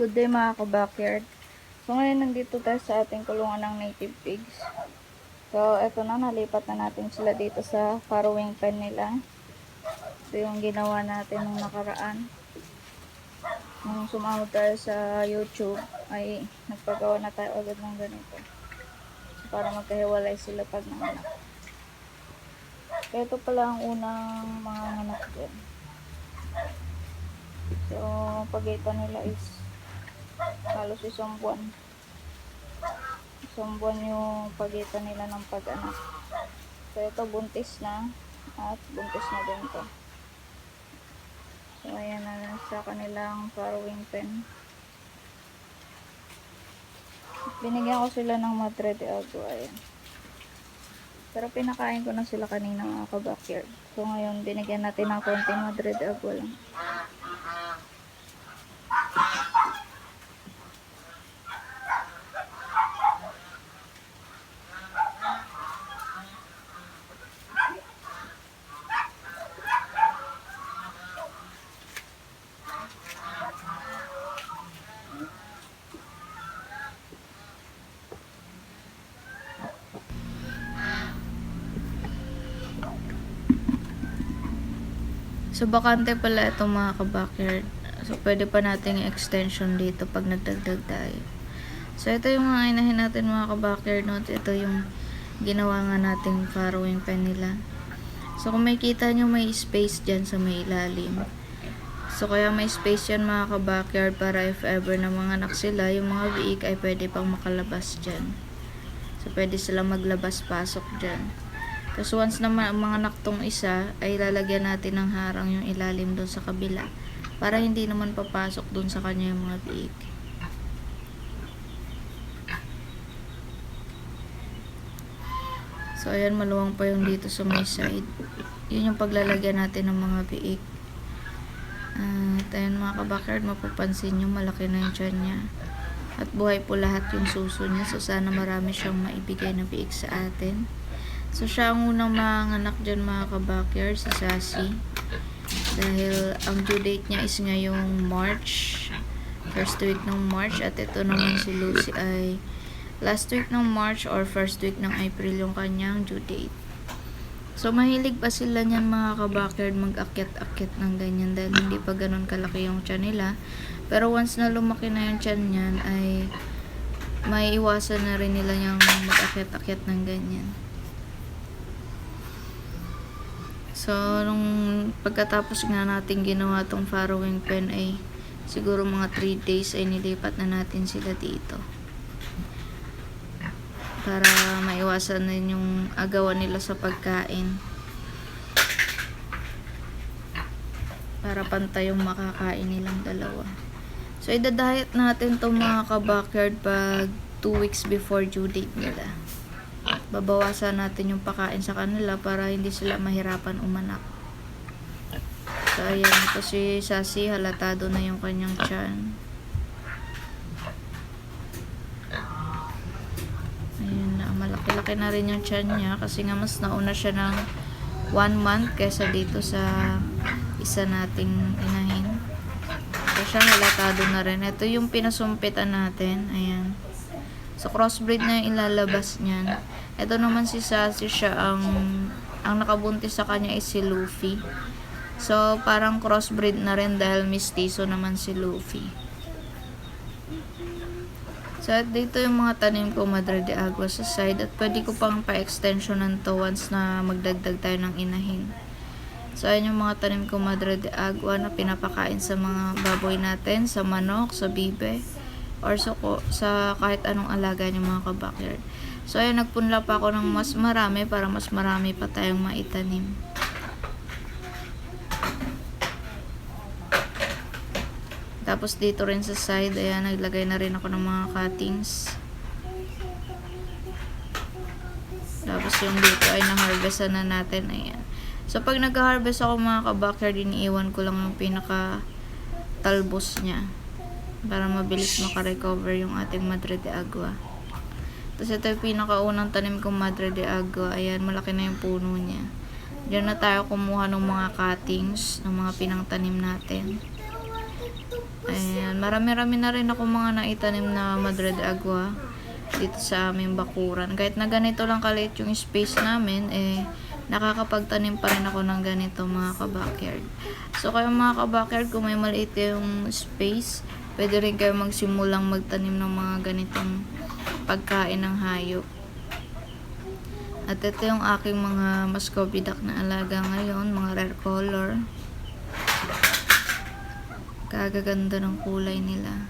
Good day mga ka-backyard. So ngayon nandito tayo sa ating kulungan ng native pigs. So eto na, nalipat na natin sila dito sa farrowing pen nila. Ito yung ginawa natin nung nakaraan. Nung sumahod tayo sa YouTube ay nagpagawa na tayo agad ng ganito. So, para magkahiwalay sila pag nanganak. Ito pala ang unang mga anak dyan. So pagitan nila is halos isang buwan. Isang buwan yung pagitan nila ng pag-anak. So ito buntis na at buntis na din to. So ayan na sa kanilang farrowing pen. Binigyan ko sila ng Madre de Agua. Ayan. Pero pinakain ko na sila kanina mga ka-backyard. So ngayon binigyan natin ng konting Madre de Agua lang. So bakante pala itong mga ka-backyard. So pwede pa natin yung extension dito pag nagdagdag tayo. So ito yung mga inahin natin mga ka-backyard. Ito yung ginawa nga nating farrowing pen nila. So kung makikita nyo may space dyan sa may ilalim. So kaya may space yan mga ka-backyard para if ever na mga anak sila, yung mga biik ay pwede pang makalabas dyan. So pwede sila maglabas-pasok dyan. Tapos once na mga naktong isa, ay lalagyan natin ng harang yung ilalim doon sa kabila. Para hindi naman papasok doon sa kanya yung mga biik. So ayan, maluwang pa yung dito sa may side. Yun yung paglalagyan natin ng mga biik. At ayan mga ka-backyard, mapapansin nyo malaki na yung tiyan niya. At buhay po lahat yung suso niya. So sana marami siyang maibigay na biik sa atin. So, siya ang unang manganak dyan mga ka-backyard, si Sassy. Dahil ang due date niya is ngayong March. First week ng March. At ito naman si Lucy ay last week ng March or first week ng April yung kanyang due date. So, mahilig pa sila niyan mga ka-backyard mag-akyat-akyat ng ganyan dahil hindi pa ganun kalaki yung tiyan nila. Pero once na lumaki na yung tiyan niyan ay may iwasan na rin nila yung mag-akyat-akyat ng ganyan. So, nung pagkatapos nga natin ginawa tong farrowing pen ay siguro mga 3 days ay nilipat na natin sila dito. Para maiwasan din yung agawan nila sa pagkain. Para pantay yung makakain nilang dalawa. So, idadiet natin tong mga ka-backyard pag 2 weeks before due date nila. Babawasan natin yung pakain sa kanila para hindi sila mahirapan umanak. So ayan, ito si Sassy, halatado na yung kanyang tiyan. Ayun na, malaki-laki na rin yung tiyan niya kasi nga mas nauna siya ng 1 month kaysa dito sa isa nating inahin. So siya halatado na rin. Ito yung pinasumpitan natin, ayan. So crossbreed na yung ilalabas niyan. Ito naman si Sassy, siya ang nakabuntis sa kanya is si Luffy. So parang crossbreed na rin dahil mistiso naman si Luffy. So at dito yung mga tanim ko Madre de Agua sa side at pwede ko pang pa-extensionan to once na magdagdag tayo ng inahin. So ayan yung mga tanim ko Madre de Agua na pinapakain sa mga baboy natin, sa manok, sa bibe, or sa kahit anong alaga niyo mga ka-backyard. So ayan, nagpunla pa ako ng mas marami para mas marami pa tayong maitanim. Tapos dito rin sa side, ayan, naglagay na rin ako ng mga cuttings. Tapos yung dito ay na-harvestan na natin, ayan. So pag nag-harvest ako mga ka-backyard, iniiwan ko lang yung pinaka talbos niya para mabilis makarecover yung ating Madre de Agua. Tapos ito yung pinakaunang tanim kong Madre de Agua. Ayan, malaki na yung puno niya. Diyan na tayo kumuha ng mga cuttings ng mga pinangtanim natin. Ayan, marami-rami na rin ako mga naitanim na Madrid Agua dito sa aming bakuran. Kahit na ganito lang kaliit yung space namin, nakakapagtanim pa rin ako ng ganito mga ka-backyard. So kayo mga ka-backyard, kung may maliit yung space, pwede rin kayo magsimulang magtanim ng mga ganitong pagkain ng hayop. At ito yung aking mga Muscovy duck na alaga ngayon, mga rare color. Kagaganda ng kulay nila.